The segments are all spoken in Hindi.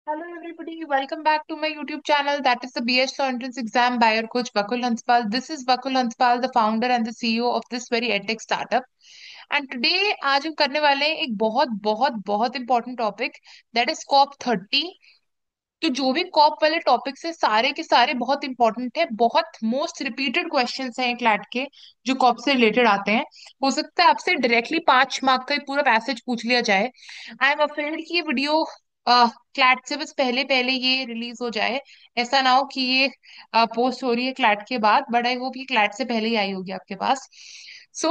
Hello everybody, welcome back to my YouTube channel that is the BS Law Entrance Exam by your coach Vakul Hanspal. This is Vakul Hanspal, the founder and the CEO of this very edtech startup. And today आज हम करने वाले हैं एक बहुत बहुत बहुत important topic that is COP 30। तो जो भी कॉप वाले टॉपिक्स है सारे के सारे बहुत इंपॉर्टेंट है, बहुत मोस्ट रिपीटेड क्वेश्चंस हैं क्लैट के जो कॉप से रिलेटेड आते हैं। हो सकता है आपसे डायरेक्टली 5 मार्क का ही पूरा पैसेज पूछ लिया जाए। आई एम अफ्रेड कि ये वीडियो क्लैट से बस पहले पहले ये रिलीज हो जाए। ऐसा ना हो कि ये पोस्ट हो रही है क्लैट के बाद, बट आई होप ये क्लैट से पहले ही आई होगी आपके पास। So,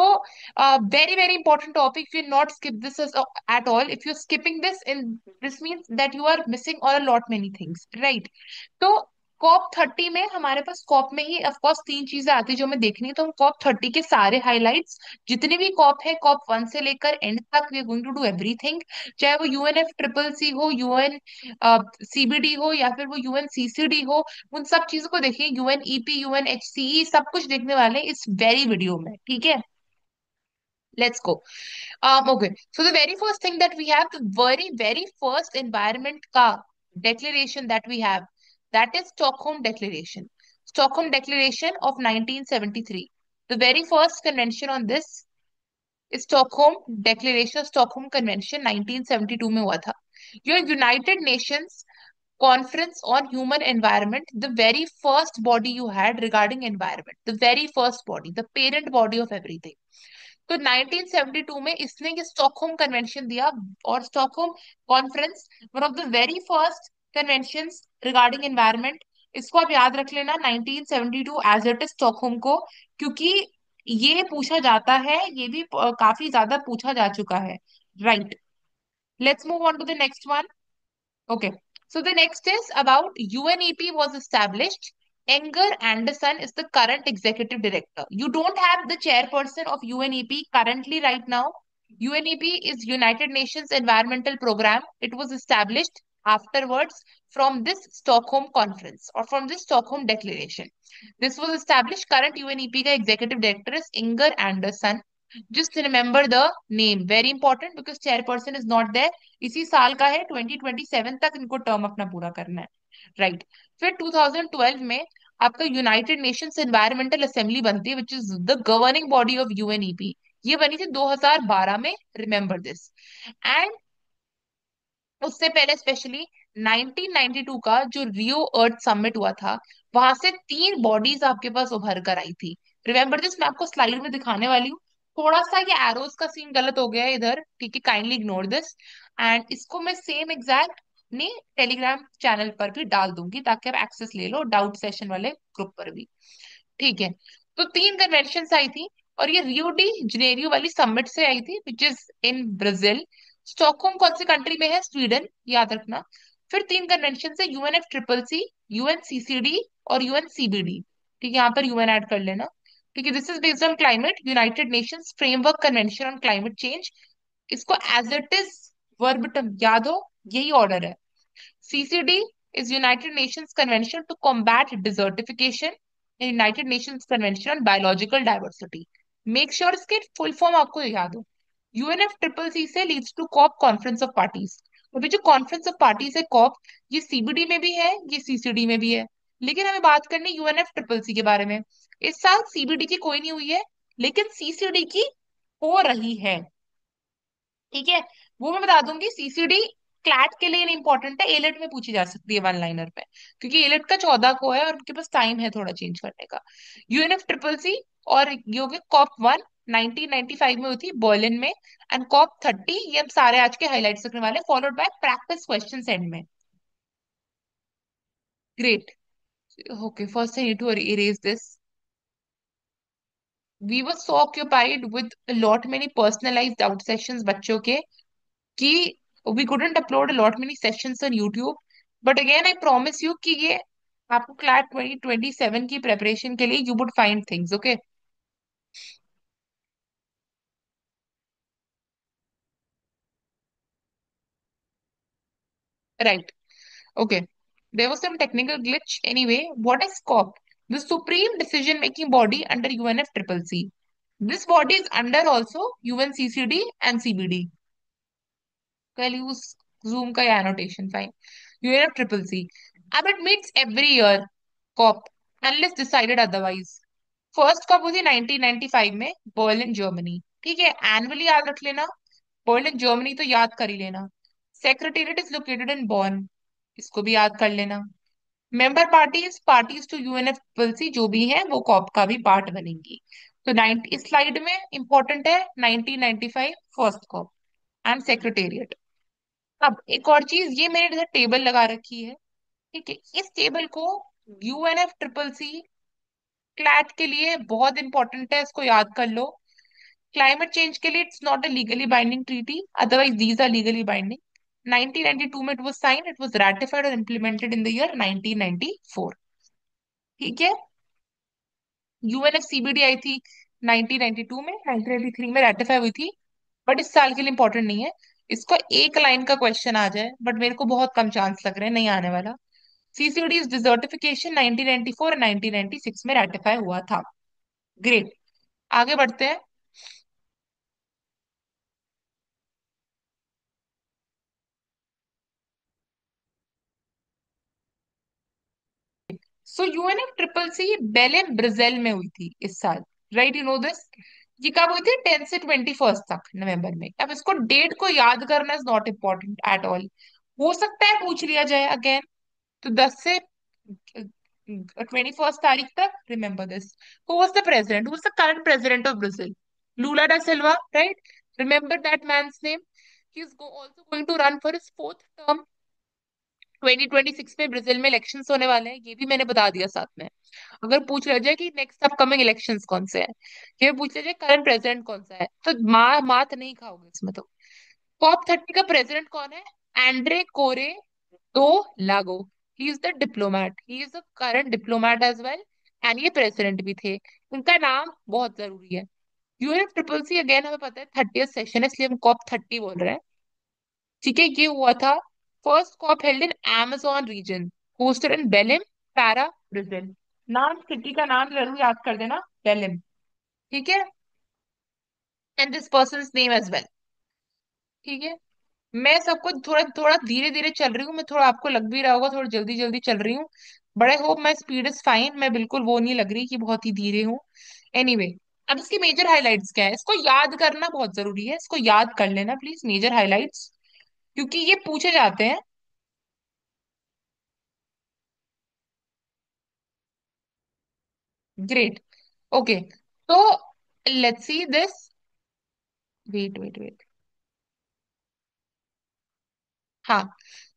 very, very important topic. If you not skip this at all, if you're skipping this, in this means that you are missing on a lot many things, right? तो COP 30 में हमारे पास कॉप में ही ऑफ कोर्स 3 चीजें आती है जो हमें देखनी है। तो हम COP 30 के सारे हाइलाइट्स, जितने भी कॉप है COP 1 से लेकर एंड तक, we are going to do everything. चाहे वो UNFCCC हो, UN CBD हो, या फिर वो UNCCD हो, उन सब चीजों को देखिए। UNEP, UNHCE, सब कुछ देखने वाले हैं इस वेरी वीडियो में, ठीक है। Let's go. Okay. So the very first thing that we have, the very, very first environment ka declaration that we have, that is Stockholm Declaration. Stockholm Declaration of 1973. The very first convention on this is Stockholm Declaration, Stockholm Convention 1972 में हुआ था। Your United Nations Conference on Human Environment, the very first body you had regarding environment, the very first body, the parent body of everything. तो 1972 में इसने ये स्टॉकहोम कन्वेंशन दिया। और Stockholm conference, one of the very first conventions regarding environment. इसको आप याद रख लेना 1972 एज इट इज स्टॉकहोम को, क्योंकि ये पूछा जाता है, ये भी काफी ज्यादा पूछा जा चुका है, right. Let's move on to the next one. Okay. So the next is about UNEP was established. Enger Anderson is the current executive director. You don't have the chairperson of UNEP currently right now. UNEP is United Nations Environmental Program. It was established afterwards from this Stockholm Conference or from this Stockholm Declaration. This was established. Current UNEP का executive director is Inger Anderson. Just remember the name. Very important because chairperson is not there. इसी साल का है, 2027 तक इनको टर्म अपना पूरा करना है, राइट। फिर 2012 में आपका यूनाइटेड नेशंस एनवायरमेंटल असेंबली बनती है, which is the governing body of UNEP। ये बनी थी 2012 में, रिमेंबर दिस। एंड उससे पहले स्पेशली 1992 का जो रियो अर्थ समिट हुआ था, वहां से 3 बॉडीज आपके पास उभर कर आई थी। रिमेंबर दिस, मैं आपको स्लाइड में दिखाने वाली हूँ। थोड़ा सा ये एरोस का सीन गलत हो गया है इधर, ठीक है, काइंडली इग्नोर दिस। एंड इसको मैं सेम एग्जैक्ट ने टेलीग्राम चैनल पर भी डाल दूंगी ताकि आप एक्सेस ले लो डाउट सेशन वाले ग्रुप पर भी, ठीक है। तो 3 कन्वेंशन आई थी, और ये रियो डी जनेरियो वाली समिट से आई थी, which is in Brazil. Stockholm कौन सी कंट्री में है? स्वीडन, याद रखना। फिर 3 कन्वेंशन है, UNFCCC, UNCCD और UNCBD। ठीक है, यहाँ पर UN ऐड कर लेना। ठीक है, this is based on climate, United Nations framework convention on climate change. इसको एज इट इज वर्बटम याद हो, यही ऑर्डर है। CCD is United Nations Convention to Combat Desertification and United Nations Convention on Biological Diversity. Make sure इसके फुल फॉर्म आपको याद हो। UNFCCC से leads to COP conference of parties. अभी जो कॉन्फ्रेंस ऑफ पार्टीज है कॉप, ये CBD में भी है, ये CCD में भी है। लेकिन हमें बात करनी UNFCCC के बारे में। इस साल CBD की कोई नहीं हुई है, लेकिन CCD की हो रही है, ठीक है। वो मैं बता दूंगी। CCD क्लैट के लिए इंपॉर्टेंट है, एलेट में पूछी जा सकती है वन लाइनर पे, क्योंकि एलेट का 14 को है और उनके पास टाइम है थोड़ा चेंज करने का। UNFCCC और ये हो गया COP 1 1995 में हुई थी बर्लिन में। एंड COP 30 ये हम सारे आज के हाईलाइट करने वाले, followed by practice question and में। Great. Okay, first I need to erase this. We were so occupied with a lot many personalized doubt sessions बच्चों के, कि we couldn't upload a lot many sessions on YouTube. But again, I promise you कि ये आपको क्लैट 2027 की प्रेपरेशन के लिए you would find things, okay? Right. Okay. There was some technical glitch. Anyway, what is COP? The supreme decision making body under UNFCCC. This body is under also UNCCD and CBD. I'll use Zoom का annotation, fine. UNF triple C. अब it meets every year COP unless decided otherwise. First COP हुई थी 1995 में, बर्लिन जर्मनी। ठीक है, एनुअली याद रख लेना, बर्लिन जर्मनी तो याद कर ही लेना। Secretariat is located in born, इसको भी याद कर लेना। मेंबर पार्टीज टू यूएनएफसीसी जो भी हैं वो कॉप का भी पार्ट बनेंगी। तो 90 इस स्लाइड में इंपॉर्टेंट है 1995 फर्स्ट कॉप एंड सेक्रेटेरिएट। अब एक और चीज, ये मैंने इधर टेबल लगा रखी है। ठीक है, इस टेबल को यूएनएफ ट्रिपल सी क्लैट के लिए बहुत इंपॉर्टेंट है, इसको याद कर लो। क्लाइमेट चेंज के लिए it's not a legally binding treaty, otherwise these are legally binding. 1992 में it was sign, it was ratified और इम्प्लीमेंटेड इन द ईयर 1994। ठीक है, यूएनएफसीबीडी आई थी 1992 में, 1993 में रेटिफाई हुई थी, बट इस साल के लिए इंपॉर्टेंट नहीं है। इसको एक लाइन का क्वेश्चन आ जाए, बट मेरे को बहुत कम चांस लग रहे हैं, नहीं आने वाला। सीसीडी डिजर्टिफिकेशन 1994 और 1996 में रेटिफाई हुआ था। ग्रेट, आगे बढ़ते हैं। So UNF triple C Belem Brazil में हुई थी इस साल, राइट, यू नो दिस। ये कब हुई थी? 10 से 21 तक नवंबर में। अब इसको डेट को याद करना is not important at all, हो सकता है पूछ लिया जाए अगेन। तो 10 से 21 तारीख तक remember this. Who was the president, who was the current president of Brazil? Lula da Silva, right? Remember that man's name. He is also going to run for his fourth term. 2026 में ब्राजील में इलेक्शंस होने वाले हैं, ये भी मैंने बता दिया साथ में। अगर पूछ लिया जाए कि नेक्स्ट अपकमिंग इलेक्शंस कौन से हैं, ये पूछ लिया जाए करंट प्रेसिडेंट कौन सा है, तो मात नहीं खाओगे इसमें तो। COP30 का प्रेसिडेंट कौन है? Andre Correa do Lago. He is the diplomat, he is the current diplomat as well, and ये प्रेसिडेंट भी थे। उनका नाम बहुत जरूरी है। यूएन ट्रिपल सी अगेन हमें पता है 30th सेशन है, इसलिए हम COP30 बोल रहे हैं। ठीक है, ये हुआ था first COP held in amazon region, hosted in Belem, Para, Brazil. नाम, सिटी का नाम जरूर याद कर देना, बेलिम। ठीक है, and this person name as well. ठीक है, मैं सबको थोड़ा थोड़ा धीरे धीरे चल रही हूँ, मैं थोड़ा, आपको लग भी रहा होगा थोड़ा जल्दी जल्दी चल रही हूँ, बड़े hope my speed is fine, मैं बिल्कुल वो नहीं लग रही कि बहुत ही धीरे हूँ। एनीवे, अब इसकी मेजर हाइलाइट्स क्या है, इसको याद करना बहुत जरूरी है, इसको याद कर लेना प्लीज, मेजर हाइलाइट्स, क्योंकि ये पूछे जाते हैं। ग्रेट, ओके, तो let's see this. Wait wait wait, हाँ,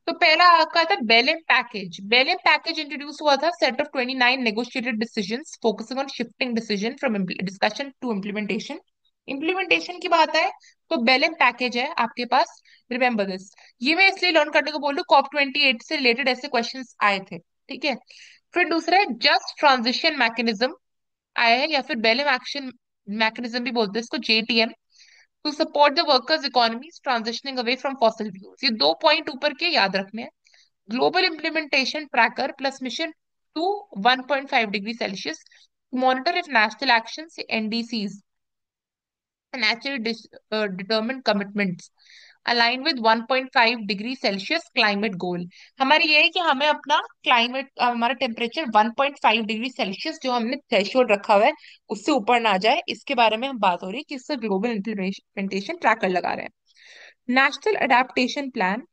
तो पहला आपका था Belem package. Belem package introduce हुआ था, set of 29 negotiated decisions focusing on shifting decision from discussion to implementation. Implementation की बात है तो बेलेम पैकेज है आपके पास, रिमेंबर दिस। ये मैं इसलिए लर्न करने को बोल रही हूँ, COP28 से रिलेटेड ऐसे क्वेश्चंस आए थे। ठीक है, फिर दूसरा है जस्ट ट्रांजिशन मैकेनिज्म आया है, या फिर बेलेम एक्शन मैकेनिज्म भी बोलते हैं इसको, JTM, to support the workers economies transitioning away from fossil fuels. ये 2 पॉइंट ऊपर के याद रखने हैं। Global implementation tracker plus mission to 1.5 degree Celsius, monitor if national action NDCs naturally determined commitments align with 1.5 degree Celsius climate goal. हमारी ये है कि हमें अपना क्लाइमेट, हमारा टेम्परेचर 1.5 डिग्री सेल्सियस जो हमने थ्रेशोल्ड रखा हुआ है उससे ऊपर ना जाए, इसके बारे में हम बात हो रही है कि इससे ग्लोबल इम्प्लीमेंटेशन ट्रैकर लगा रहे हैं। National adaptation plan,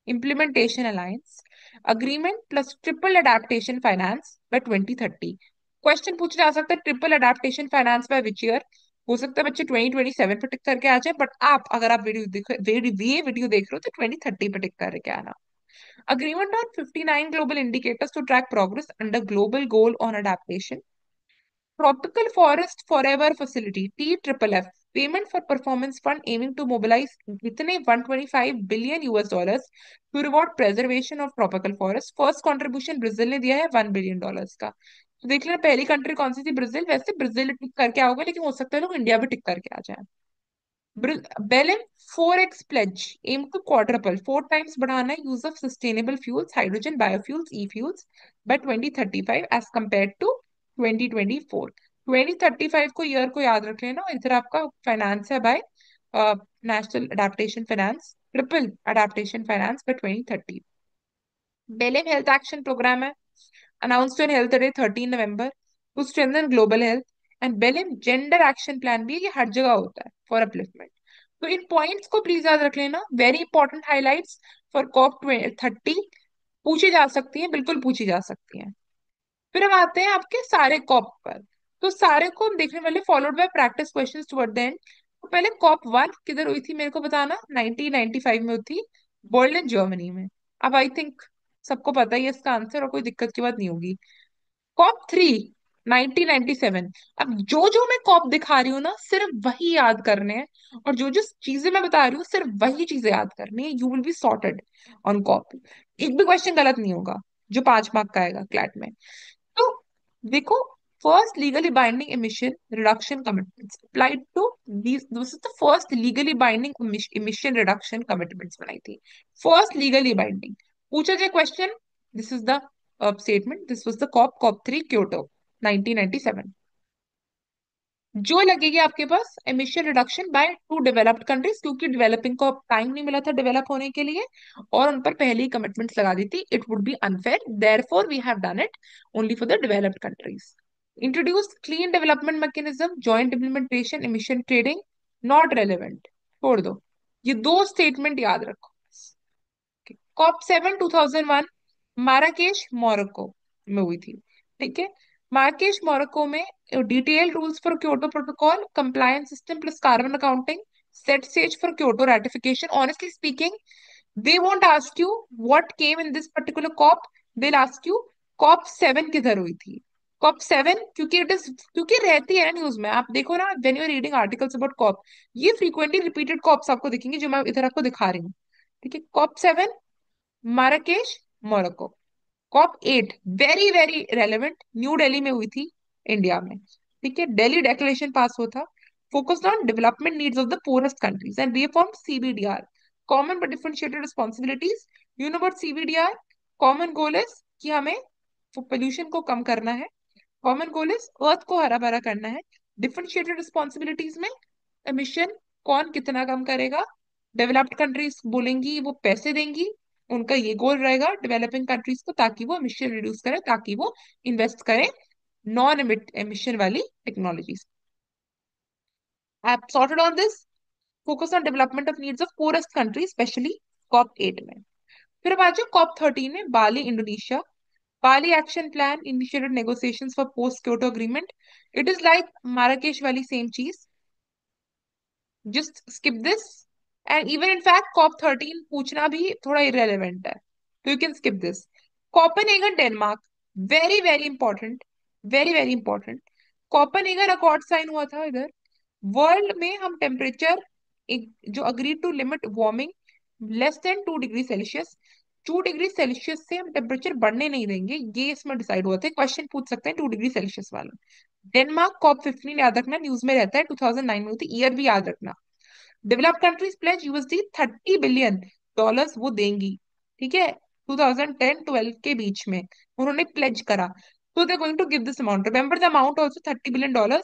implementation alliance, agreement plus triple adaptation finance by 2030। Question पूछा जा सकता है triple adaptation finance by which year? हो सकता है बच्चे 2027 पे टिक करके आ जाए, बट आप अगर आप ये वीडियो देख रहे हो तो 2030 पे टिक करके आना। Agreement on 59 global indicators to track progress under global goal on adaptation. Tropical Forest Forever Facility, TFFF, payment for performance fund aiming to mobilize कितने 125 billion US dollars to reward preservation of tropical forest. First contribution Brazil ने दिया है $1 billion का। तो देख लेना पहली कंट्री कौन सी थी, ब्राजील। वैसे ब्राजील टिक करके आओगे, लेकिन हो सकता है लोग इंडिया भी टिक करके आ जाए। Belem 4x pledge aim to quadruple, 4 times बढ़ाना use of sustainable fuels, hydrogen, biofuels, e fuels by 2035 as compare to 2024। 2035 को ईयर को याद रख लेना, और इधर आपका फाइनेंस है by national adaptation finance, triple adaptation finance by 2030। Belem health action programme है, announced on Health Day 13 November to strengthen global health. And Belem gender action plan भी है, ये हर जगह होता है फॉर अपलिफ्टमेंट। तो इन पॉइंट्स को प्लीज याद रख लेना, very important highlights for COP 30, पूछी जा सकती हैं, बिल्कुल पूछी जा सकती हैं। फिर हम आते हैं आपके सारे कॉप पर। तो सारे को हम देखने वाले followed by practice questions toward the end. तो पहले कॉप 1 किधर हुई थी मेरे को बताना, 1995 में हुई थी, बर्लिन जर्मनी में। अब आई थिंक सबको पता ही है इसका आंसर और कोई दिक्कत की बात नहीं होगी। कॉप 3 1997। अब जो जो मैं कॉप दिखा रही हूँ ना, सिर्फ वही याद करने हैं, और जो जो चीजें मैं बता रही हूँ सिर्फ वही चीजें याद करनी है। You will be sorted on COP. एक भी क्वेश्चन गलत नहीं होगा जो 5 मार्क का आएगा क्लैट में। तो देखो, first legally binding emission reduction commitments applied to this, this is the first legally binding emission reduction commitments बनाई थी, फर्स्ट लीगली बाइंडिंग। पूछा जाए question, this is the statement, this was the COP 3 Kyoto 1997। जो लगेगी आपके पास emission reduction by to developed countries, क्योंकि डेवलपिंग को टाइम नहीं मिला था डेवलप होने के लिए, और उन पर पहले ही कमिटमेंट्स लगा दी थी, it would be unfair, therefore we have done it only for the developed countries. Introduce clean development mechanism, joint implementation, emission trading, not relevant, छोड़ दो। ये दो स्टेटमेंट याद रखो। कॉप 7 2001 माराकेश मोरक्को में हुई थी। ठीक है, मार्केश मोरक्को में detail rules for Kyoto protocol, compliance system plus carbon accounting, set stage for Kyoto ratification. Honestly speaking, they won't ask you what came in this particular COP, they'll ask you COP 7 किधर हुई थी। COP 7 क्योंकि इट इज, क्योंकि रहती है ना न्यूज में, आप देखो ना when you are reading articles about COP, ये फ्रीक्वेंटली रिपीटेड कॉप्स आपको दिखेंगे जो मैं इधर आपको दिखा रही हूँ। ठीक है, COP 7 Marrakesh Morocco. COP 8 very very relevant, new Delhi में हुई थी, इंडिया में। ठीक है, दिल्ली डेक्लेरेशन पास हुआ था, focused on development needs of the poorest countries and reform CBDR, common but differentiated responsibilities. You know but CBDR, common goal is कि हमें पोल्यूशन को कम करना है, कॉमन गोल इज अर्थ को हरा भरा करना है। डिफरेंशिएटेड रिस्पॉन्सिबिलिटीज में एमिशन कौन कितना कम करेगा, डेवलप्ड कंट्रीज बोलेंगी वो पैसे देंगी, उनका ये गोल रहेगा डेवलपिंग कंट्रीज को, ताकि वो एमिशन रिड्यूस करें, ताकि वो इन्वेस्ट करें नॉन एमिशन वाली टेक्नोलॉजीज। आप sorted on this, focus on development of needs of poorest country specially, COP 8 में। फिर अब आ जाओ कॉप 13 में, Bali Indonesia. Bali action plan initiated negotiations for post Kyoto agreement. It is like Marrakesh वाली सेम चीज, just skip this. And even in fact COP 13 पूछना भी थोड़ा इरेलीवेंट है, तो you can skip this. Copenhagen Denmark, very very important, very very important. Copenhagen accord sign हुआ था इधर। वर्ल्ड में हम टेम्परेचर, एक जो agree to limit warming less than 2 degree Celsius, 2 degree Celsius से हम टेम्परेचर बढ़ने नहीं देंगे, ये इसमें डिसाइड हुआ था। क्वेश्चन पूछ सकते हैं 2 डिग्री सेल्सियस वाला। डेनमार्क कॉप 15 याद रखना, न्यूज में रहता है, 2009 में होती, ईयर भी याद रखना। Developed countries pledge USD $30 billion वो देंगी। ठीक है, 2010-12 के बीच में उन्होंने प्लेज करा, तो they going to give this amount, remember the amount also $30 billion.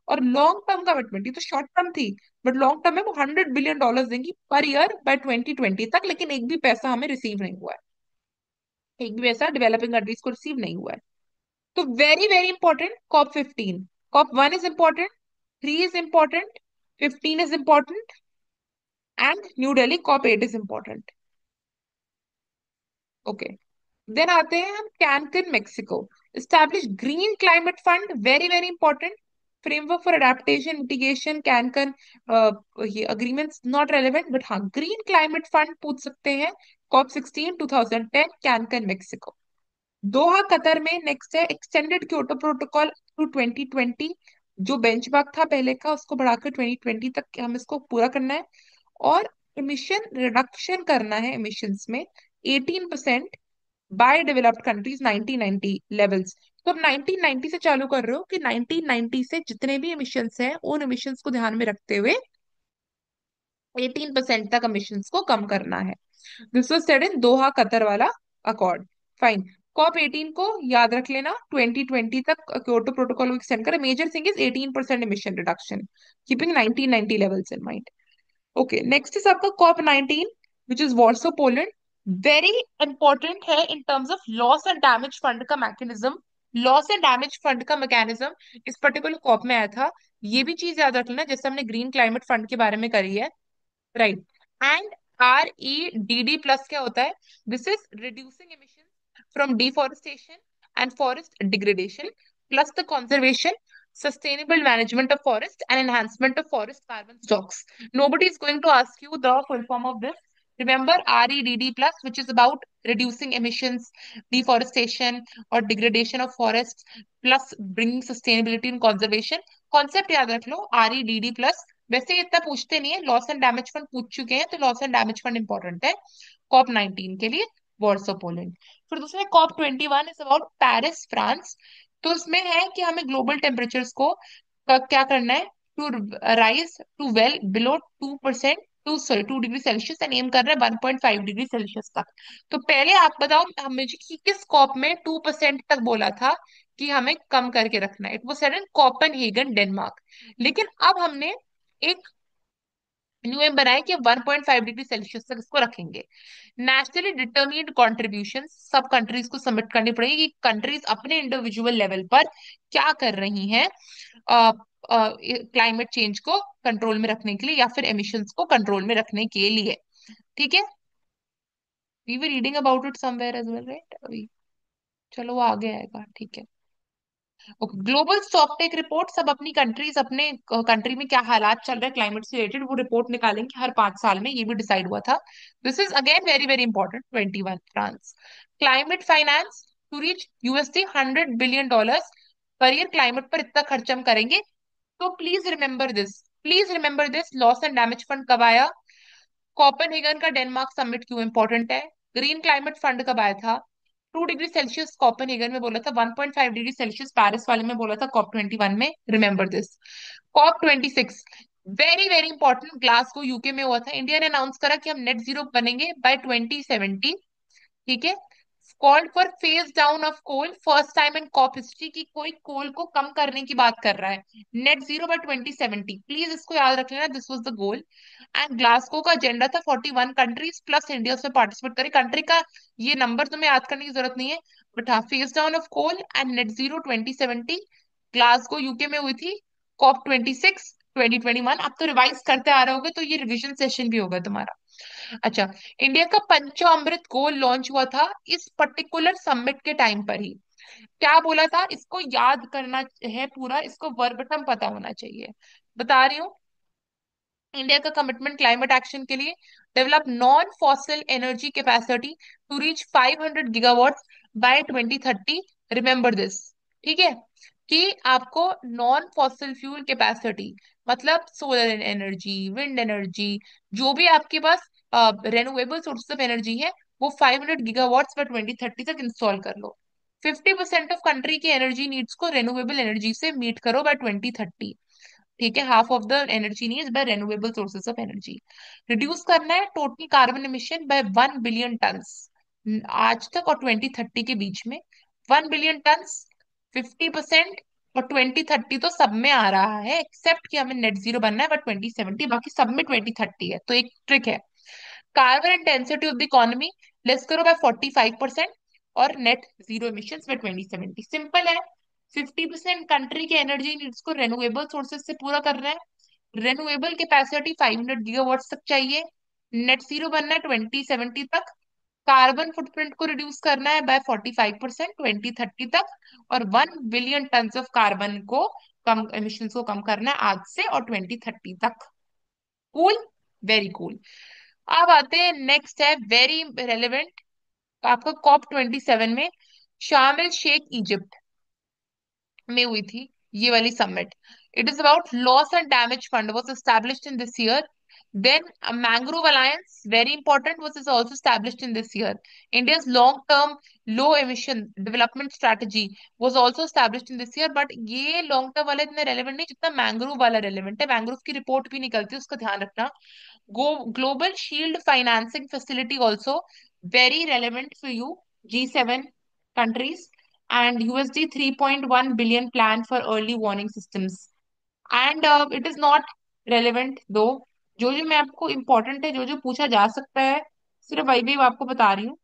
और लॉन्ग टर्म कमिटमेंट, ये तो शॉर्ट टर्म थी, बट लॉन्ग टर्म में वो $100 बिलियन देंगी पर ईयर बाय 2020 तक, लेकिन एक भी पैसा हमें रिसीव नहीं हुआ है, एक भी पैसा डेवलपिंग कंट्रीज को रिसीव नहीं हुआ है। तो very very important COP 15। COP 1 is important, 3 is important, 15 is important, and new Delhi COP 8 is important. Okay, then आते हैं हम Cancun Mexico. Establish green climate fund, very very important, framework for adaptation mitigation Cancun, ये अग्रीमेंट्स नॉट रेलेवेंट, बट हाँ ग्रीन क्लाइमेट फंड पूछ सकते हैं। COP 16 2010 Cancun Mexico. Doha Qatar में नेक्स्ट है एक्सटेंडेड क्योटो प्रोटोकॉल टू 2020, जो बेंचमार्क था पहले का उसको बढ़ाकर 2020 तक हम इसको पूरा करना है। और इमिशन रिडक्शन करना है एमिशंस में 18% बाय डेवलप्ड कंट्रीज 1990 लेवल्स। तो अब 1990 से चालू कर रहे हो कि 1990 से जितने भी एमिशंस हैं उन एमिशंस को ध्यान में रखते हुए 18% तक एमिशंस को कम करना है। This was said in Doha Qatar वाला अकॉर्ड। फाइन, कॉप 18 को याद रख लेना, 2020 तक क्योटो प्रोटोकॉल को एक्सटेंड करें। Major thing is 18% emission reduction, keeping 1990 levels in mind. Okay, next is आपका COP 19 which is Warsaw Poland. Very important है in terms of loss and damage fund का mechanism. Loss and damage fund का मैकेनिज्म इस पर्टिकुलर कॉप में आया था। ये भी चीज याद रख लेना जैसे हमने ग्रीन क्लाइमेट फंड के बारे में करी है, राइट। एंड REDD प्लस क्या होता है? This is reducing emissions from deforestation and forest degradation plus the conservation, sustainable management of forest and enhancement of forest carbon stocks. Nobody is going to ask you the full form of this. Remember REDD plus, which is about reducing emissions, deforestation or degradation of forests, plus bringing sustainability and conservation. Concept याद रख लो REDD plus। वैसे ये इतना पूछते नहीं है, लॉस एंड डैमेज फंड पूछ चुके हैं तो loss and damage fund important है COP 19 के लिए, वॉर्सो पोलैंड। फिर दूसरा COP 21 is about Paris France. तो इसमें है कि हमें ग्लोबल टेम्परेचर्स को क्या करना है, to rise to well below 2%, to sorry 2 degree Celsius, and aim कर रहे हैं 1.5 डिग्री सेल्सियस तक। तो पहले आप बताओ हमें कि किस कॉप में 2% तक बोला था कि हमें कम करके रखना है? It was said in Copenhagen Denmark. लेकिन अब हमने एक न्यू एम बनाया कि 1.5 डिग्री सेल्सियस तक इसको रखेंगे। नेशनली डिटर्मिन्ड कॉन्ट्रीब्यूशन सब कंट्रीज को सबमिट करनी पड़ेगी कि कंट्रीज अपने इंडिविजुअल लेवल पर क्या कर रही हैं क्लाइमेट चेंज को कंट्रोल में रखने के लिए या फिर एमिशंस को कंट्रोल में रखने के लिए। ठीक है, we were reading about it somewhere as well, right अभी। चलो वो आगे आएगा, ठीक है। ग्लोबल स्टॉकटेक रिपोर्ट, सब अपनी कंट्रीज अपने कंट्री में क्या हालात चल रहे हैं क्लाइमेट से रिलेटेड वो रिपोर्ट निकालेंगे हर 5 साल में, ये भी डिसाइड हुआ था। This is again very very important. 21 France climate finance to reach $100 billion per year, climate पर इतना खर्च हम करेंगे। तो please remember this, please remember this. Loss and damage fund कब आया? कोपेनहेगन का डेनमार्क समिट क्यों इंपॉर्टेंट है? ग्रीन क्लाइमेट फंड कब आया था? 2 डिग्री सेल्सियस कोपेनहेगन में बोला था, 1.5 डिग्री सेल्सियस पेरिस वाले में बोला था COP 21 में। Remember this. COP 26 very very important, Glasgow UK में हुआ था। इंडिया ने अनाउंस करा कि हम नेट जीरो बनेंगे बाय 2070। ठीक है, called for phase down of coal, first time in COP history की कोई कोल को कम करने की बात कर रहा है। नेट जीरो बाय 2070, प्लीज इसको याद रख लेना, this was the goal. And Glasgow का एजेंडा था 41 कंट्रीज प्लस इंडिया उसमें पार्टिसिपेट करी। कंट्री का ये नंबर तुम्हें याद करने की जरूरत नहीं है, बट हाँ, phase down of coal and net zero 2070, Glasgow UK में हुई थी। COP 26 2021, आप तो रिवाइज करते आ रहे होगे तो ये रिवीजन सेशन भी होगा तुम्हारा। अच्छा, इंडिया का पंचो अमृत गोल लॉन्च हुआ था इस पर्टिकुलर समिट के टाइम पर ही। क्या बोला था इसको याद करना है पूरा, इसको वर्बटम पता होना चाहिए। बता रही हूँ, इंडिया का कमिटमेंट क्लाइमेट एक्शन के लिए, develop non fossil energy capacity to reach 500 gigawatt by 2030। Remember this, ठीक है, कि आपको नॉन फॉसिल फ्यूल कैपेसिटी मतलब सोलर एनर्जी, विंड एनर्जी, जो भी आपके पास रेन्यूएबल सोर्सेस ऑफ एनर्जी है, वो 500 गीगावाट्स बाय 2030 तक इंस्टॉल कर लो। 50% ऑफ कंट्री की एनर्जी नीड्स को रेन्यूएबल एनर्जी से मीट करो बाय 2030। ठीक है, half of the energy needs bye renewable sources of energy. Reduce करना है total carbon emission by 1 billion turns आज तक और 2030 के बीच में। 1 बिलियन टन्स, 50%, और 2030 तो सब में आ रहा है एक्सेप्ट कि हमें नेट जीरो बनना है बट 2070, बाकी सब में 2030 है। तो एक ट्रिक है, carbon intensity of the economy less करो बाय 45% और net zero emissions by 2070। Simple है, 50% कंट्री के एनर्जी नीड्स को रेन्यूएबल सोर्सेज से पूरा करना है। रेन्यूएबल कैपेसिटी 500 गीगावाट तक चाहिए। नेट जीरो बनना है 2070 तक। कार्बन फुटप्रिंट को रिड्यूस करना है बाय 45% 2030 तक। और 1 बिलियन टन ऑफ कार्बन को कम, एमिशंस को कम करना है आज से और 2030 तक। Cool, very cool. अब आते हैं, नेक्स्ट है वेरी रेलेवेंट, आपका COP 27 में शार्म एल शेख इजिप्ट में हुई थी ये वाली summit. It is about loss and damage fund was established in this year. Then mangrove alliance very important was is also established in this year. India's long term low emission development strategy was also established in this year. But ये लॉन्ग टर्म वाला इतना रेलेवेंट नहीं जितना मैंग्रोव वाला रेलेवेंट है। मैंग्रोव की रिपोर्ट भी निकलती है, उसका ध्यान रखना। Global Shield Financing Facility also very relevant for you, G7 countries, and USD 3.1 billion plan for early warning systems. And it is not relevant though। जो जो मैं आपको इम्पोर्टेंट है, जो जो पूछा जा सकता है, सिर्फ वही भी आपको बता रही हूँ।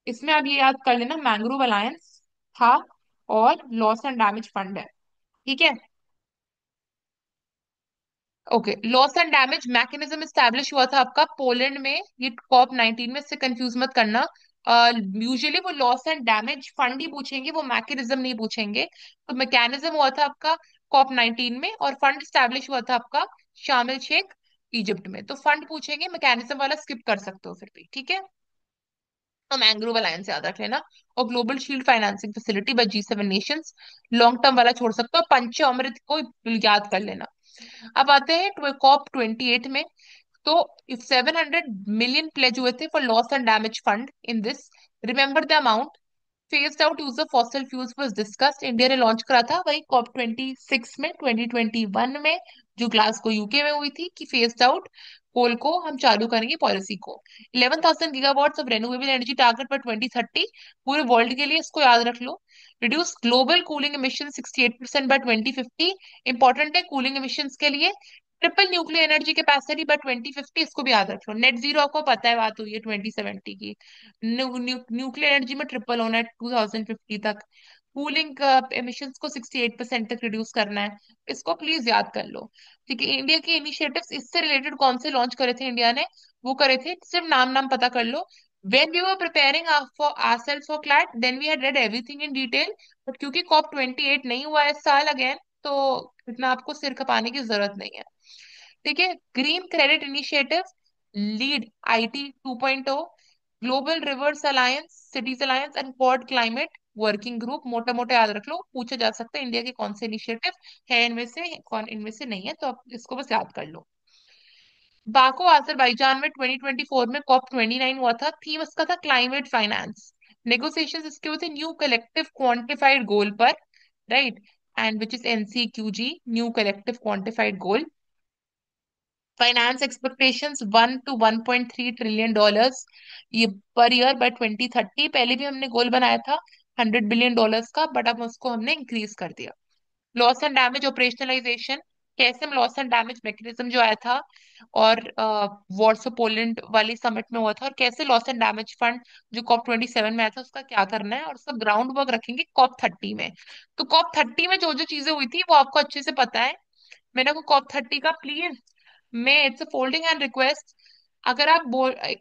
इसमें आप ये याद कर लेना, मैंग्रोव अलायंस था और लॉस एंड डैमेज फंड है। ठीक है। Okay, loss and damage mechanism establish हुआ था आपका पोलैंड में, ये कॉप 19 में, से कंफ्यूज मत करना। यूजुअली वो लॉस एंड डैमेज फंड ही पूछेंगे, वो मैकेनिज्म नहीं पूछेंगे। तो मैकेनिज्म हुआ था आपका कॉप 19 में, और फंड स्टैब्लिश हुआ था आपका शामिल शेख इजिप्ट में। तो फंड पूछेंगे, मैकेनिज्म वाला स्किप कर सकते हो फिर भी, ठीक है। तो मैंग्रोव अलायंस याद रख लेना, और global shield financing facility by G7 nations, long term वाला छोड़ सकते हो। पंच अमृत को याद कर लेना। अब आते हैं कॉप 28 में। तो 700 मिलियन प्लेज हुए थे for loss and damage fund in this. Remember the amount. Faced out use of fossil fuels was discussed, India ने लॉन्च करा था वही कॉप 26 में 2021 में, जो ग्लासगो यूके में हुई थी, कि फेस्ड आउट कोल को हम चालू करेंगे पॉलिसी को। 11,000 gigawatts of renewable energy target by 2030 पूरे वर्ल्ड के लिए, इसको याद रख लो। Reduce global cooling emission 68% by 2050, important है कूलिंग एमिशंस के लिए। Triple nuclear energy capacity by 2050, इसको भी याद रख लो। नेट जीरो आपको पता है, बात हुई है 2070 की। न्यूक्लियर एनर्जी में ट्रिपल होना है 2050 तक। कूलिंग एमिशंस को 68% तक रिड्यूस करना है। इसको प्लीज याद कर लो। ठीक है, इंडिया के इनिशिएटिव्स इससे रिलेटेड कौन से लॉन्च करे थे इंडिया ने, वो करे थे, सिर्फ नाम नाम पता कर लो। When we were preparing for ourselves for CLAT, then we had read everything in detail, but क्योंकि COP 28 नहीं हुआ है इस साल अगेन, तो इतना आपको सिर खपाने की जरूरत नहीं है। ठीक है। Green credit initiative, lead IT 2.0, global reverse alliance, cities alliance and quad climate working group, मोटा मोटा याद रख लो, पूछा जा सकता है इंडिया के कौन से इनिशिएटिव है इनमें से, कौन इनमें से नहीं है, तो आप इसको बस याद कर लो। बाको अजरबैजान में 2024 में कॉप 29 हुआ था, थीम इसका था क्लाइमेट फाइनेंस। नेगोशिएशंस इसके हुए थे न्यू कलेक्टिव क्वांटिफाइड गोल पर, right, and which is NCQG, new collective quantified goal. Finance expectations 1 to 1.3 trillion dollars ये पर ईयर बाय 2030। पहले भी हमने गोल बनाया था $100 बिलियन का, बट अब उसको हमने इंक्रीज कर दिया। लॉस एंड डैमेज ऑपरेशनलाइजेशन, कैसे हम लॉस एंड डैमेज मैकेनिज्म जो आया था, और वॉर्सो पोलैंड वाली समिट में हुआ था, और कैसे लॉस एंड डैमेज फंड जो कॉप 27 में आया था उसका क्या करना है, और उसका ग्राउंड वर्क रखेंगे कॉप 30 में। तो कॉप 30 में जो जो चीजें हुई थी वो आपको अच्छे से पता है। मैंने को कॉप 30 का प्लीज, मैं it's a folding and request, अगर आप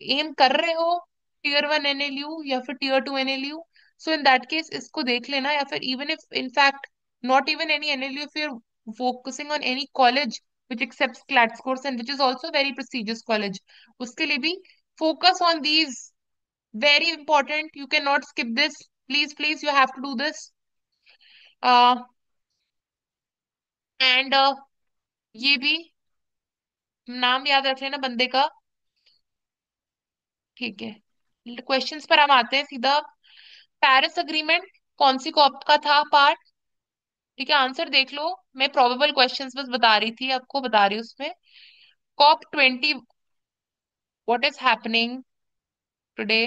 एम कर रहे हो Tier 1 NLU या फिर Tier 2 NLU, so in that case इसको देख लेना, या फिर even if in fact not even any NLU, if you're focusing on any college which accepts CLAT scores and which is also very prestigious college, उसके लिए भी focus on these, very important, you cannot skip this, please you have to do this। uh, and ये भी नाम याद रख लेना बंदे का। ठीक है, क्वेश्चंस पर हम आते हैं सीधा। पेरिस अग्रीमेंट कौन सी कॉप का था पार्ट? ठीक है, आंसर देख लो। मैं प्रोबेबल क्वेश्चंस बस बता रही थी, आपको बता रही हूँ उसमें। COP 20, what is happening today.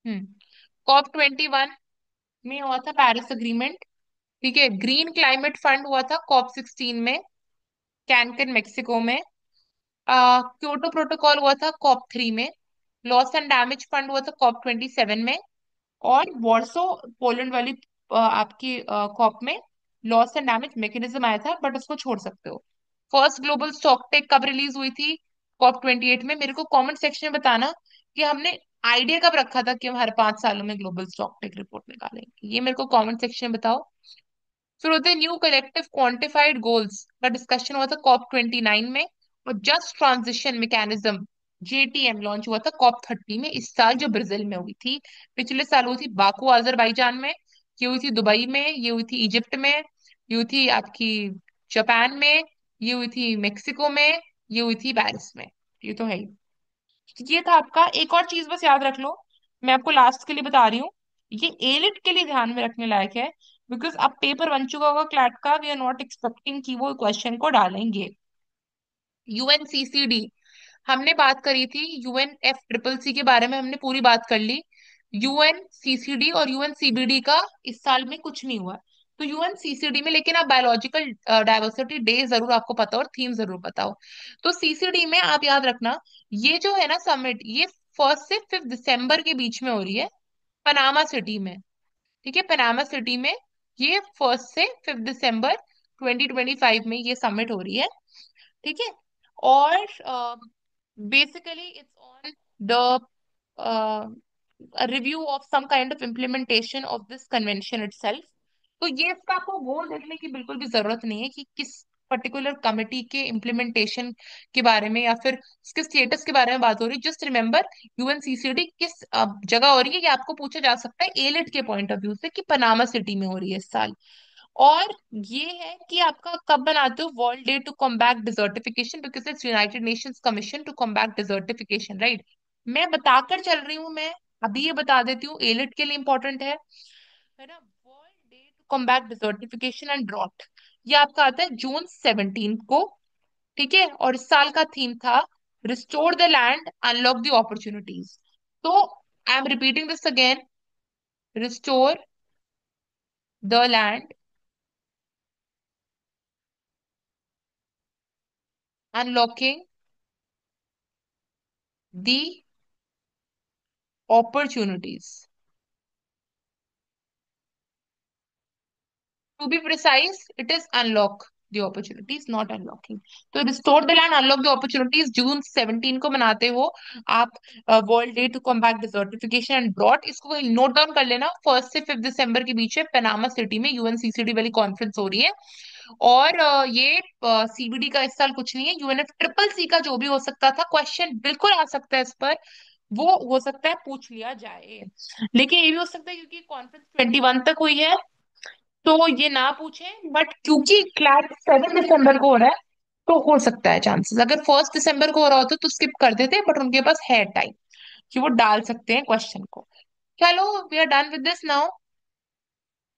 Hmm COP 21 में हुआ था पेरिस अग्रीमेंट। ठीक है, ग्रीन क्लाइमेट फंड हुआ था COP 16 में, कैनकन मेक्सिको में। क्योटो प्रोटोकॉल हुआ था COP 3 में। लॉस एंड डैमेज फंड हुआ था COP 27 में। और वॉर्सो पोलैंड वाली आपकी कॉप में लॉस एंड डैमेज मैकेनिज्म आया था, बट उसको छोड़ सकते हो। फर्स्ट ग्लोबल स्टॉक टेक कब रिलीज हुई थी COP 28 में? मेरे को कमेंट सेक्शन में बताना कि हमने आइडिया कब रखा था कि हम हर 5 सालों में ग्लोबल स्टॉक टेक रिपोर्ट निकालेंगे, ये मेरे को कमेंट सेक्शन में बताओ। फिर होते न्यू कलेक्टिव क्वांटिफाइड गोल्स का डिस्कशन हुआ था COP 29 में। और just transition mechanism JTM launch हुआ था COP 30 में इस साल, जो ब्राजील में हुई थी। पिछले साल हुई थी बाकू अजरबैजान में, ये हुई थी दुबई में, ये हुई थी इजिप्ट में, ये हुई थी आपकी जापान में, ये हुई थी मेक्सिको में, ये हुई थी पेरिस में। ये तो है ही। ये था आपका। एक और चीज बस याद रख लो, मैं आपको लास्ट के लिए बता रही हूँ, ये एलिट के लिए ध्यान में रखने लायक है, बिकॉज अब पेपर बन चुका होगा क्लैट का, वी आर नॉट एक्सपेक्टिंग कि वो क्वेश्चन को डालेंगे। UNCCD, हमने बात करी थी UNFCCC के बारे में, हमने पूरी बात कर ली। UNCCD और UNCBD का इस साल में कुछ नहीं हुआ। तो यूएनसीसीडी में, लेकिन आप बायोलॉजिकल डाइवर्सिटी डे जरूर आपको पता हो और थीम जरूर पता हो। तो सीसीडी में आप याद रखना, ये जो है ना समिट, ये 1 से 5 दिसंबर के बीच में हो रही है, पनामा सिटी में। ठीक है, पनामा सिटी में ये 1 से 5 दिसंबर 2025 में ये समिट हो रही है। ठीक है। और basically it's on the review of some kind of implementation of this convention itself. तो ये इसका आपको गोल देखने की बिल्कुल भी जरूरत नहीं है कि किस पर्टिकुलर कमिटी के इम्प्लीमेंटेशन के बारे में या फिर उसके स्टेटस के बारे में बात हो रही है। जस्ट रिमेंबर यूएनसीसीडी किस जगह हो रही है, ये आपको पूछा जा सकता है एलिट के पॉइंट ऑफ व्यू से कि पनामा सिटी में हो रही है इस साल। और ये है कि आपका कब बनाते हो, world day to combat desertification, because it's United Nations commission to combat desertification, right. मैं बताकर चल रही हूँ, मैं अभी ये बता देती हूँ, एलिट के लिए इंपॉर्टेंट है ना। World day to combat desertification and drought, ये आपका आता है जून 17 को। ठीक है, और इस साल का थीम था restore the land, unlock the opportunities. तो I am repeating this again, restore the land, unlocking the opportunities. To be precise, it is unlock the opportunities, not unlocking. तो restore the land, unlock the opportunities जून 17 को मनाते हो आप, world day to combat desertification and drought. इसको नोट डाउन कर लेना, 1 से 5 दिसंबर के बीच में पनामा सिटी में यूएनसीसीडी वाली कॉन्फ्रेंस हो रही है। और ये सीबीडी का इस साल कुछ नहीं है, यूएनएफ ट्रिपल सी का जो भी हो सकता था क्वेश्चन बिल्कुल आ सकता है इस पर, वो हो सकता है पूछ लिया जाए। लेकिन ये भी हो सकता है क्योंकि कॉन्फ्रेंस 21 तक हुई है तो ये ना पूछे, बट क्योंकि क्लैट 7 दिसंबर को हो रहा है तो हो सकता है चांसेस। अगर 1 दिसंबर को हो रहा होता तो स्किप कर देते, बट उनके पास है टाइम कि वो डाल सकते हैं क्वेश्चन को। चलो, we are done with this now.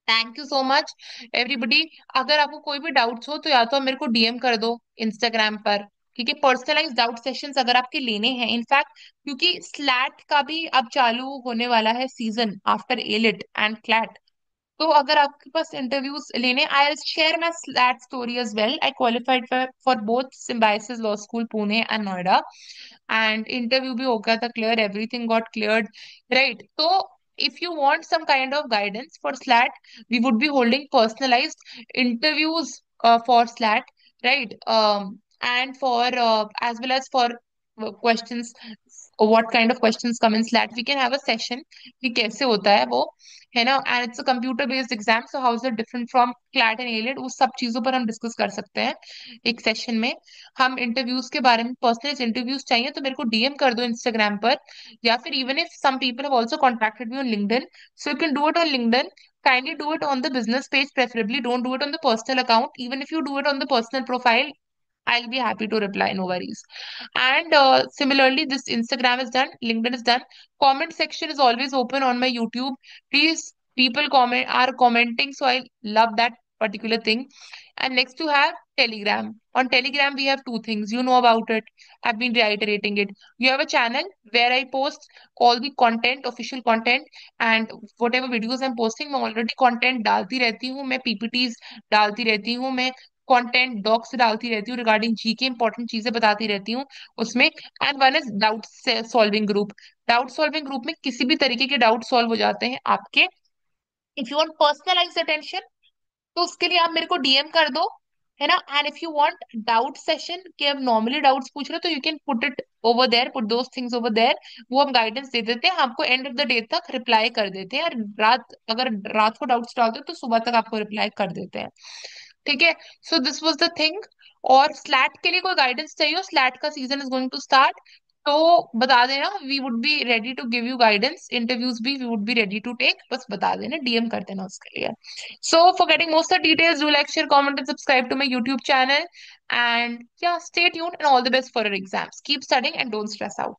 Thank you so much everybody. अगर आपको कोई भी डाउट्स हो तो या तो आप मेरे को डीएम कर दो इंस्टाग्राम पर। ठीक है, पर्सनलाइज डाउट सेशंस अगर आपके लेने हैं, इनफैक्ट क्योंकि स्लैट का भी अब चालू होने वाला है season after AILET and CLAT. तो अगर आपके पास इंटरव्यूज लेने, I share my SLAT story as well. I qualified for both Symbiosis law school Pune and Noida, and interview भी हो गया था clear, everything got cleared, right. तो if you want some kind of guidance for SLAT, we would be holding personalized interviews for SLAT, right? And for as well as for questions, what kind of questions come in SLAT, we can have a session कि कैसे होता है वो, है ना। And it's a computer based exam, so how is it different from CLAT and elite, उस सब चीजों पर हम डिस्कस कर सकते हैं एक सेशन में। हम इंटरव्यूज के बारे में, पर्सनल इंटरव्यूज चाहिए तो मेरे को डीएम कर दो इंस्टाग्राम पर, या फिर even if some people have also contacted me on LinkedIn, so you can do it on LinkedIn. Kindly do it on the business page, preferably don't do it on the personal account. Even if you do it on the personal profile, I'll be happy to reply, no worries. And similarly, this Instagram is done, LinkedIn is done. Comment section is always open on my YouTube. Please, people comment are commenting, so I love that particular thing. And next to have Telegram. On Telegram, we have two things. You know about it. I've been reiterating it. You have a channel where I post all the content, official content, and whatever videos I'm posting, मैं already content डालती रहती हूँ, मैं PPTs डालती रहती हूँ, मैं कंटेंट डॉक्स डालती रहती हूँ रिगार्डिंग जीके, इंपॉर्टेंट चीजें बताती रहती हूँ उसमें। And one is doubt solving group. Doubt solving group में किसी भी तरीके के डाउट सॉल्व हो जाते हैं आपके। If you want personalised attention तो उसके लिए आप मेरे को डीएम कर दो, है ना। And if you want doubt session कि अब नॉर्मली डाउट्स पूछ रहे हो तो you can put it over there, put those things over there. वो हम गाइडेंस दे देते हैं, आपको एंड ऑफ द डे तक रिप्लाई कर देते हैं। और रात, अगर रात को डाउट्स डालते हो तो सुबह तक आपको रिप्लाई कर देते हैं। ठीक है, so this was the thing. और स्लैट के लिए कोई गाइडेंस चाहिए हो, स्लैट का season is going to start, तो बता देना, we would be ready to give you guidance. Interviews भी we would be ready to take, बस बता देना, डीएम कर देना उसके लिए। So for getting most of the details, do like, share, comment, and subscribe to my YouTube channel. And yeah, stay tuned and all the best for your exams. Keep studying and don't stress out.